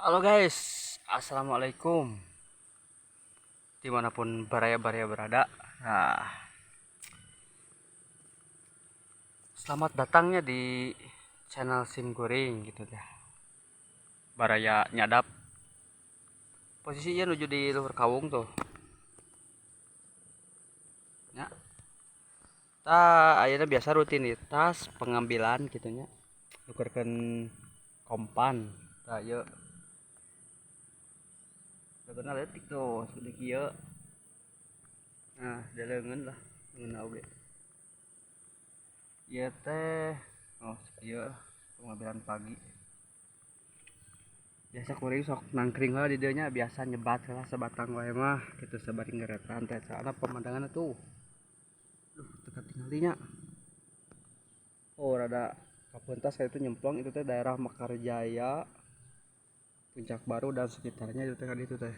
Halo guys, assalamualaikum. Dimanapun baraya-baraya berada, nah, selamat datangnya di channel Sim Goreng gitu dah. Baraya nyadap. Posisinya menuju di luhur kawung tuh. Ya, ayeuna biasa rutinitas pengambilan gitunya. Nukerkeun kompan. Tah ieu bener leutik tuh, sudah kieu. Nah, daleungeun lah, ngeuna oge. Ieu teh ieu pengambilan pagi. Biasa kuring sok nangkring lah di dieu nya, biasa nyebat lah sebatang wae mah kitu sabari ngaretan teh soalna pemandanganna tuh. Duh, teu katingali nya. Oh, rada kapeuntas ka itu nyemplung itu teh daerah Mekarjaya, Puncak Baru dan sekitarnya itu teh kan itu teh.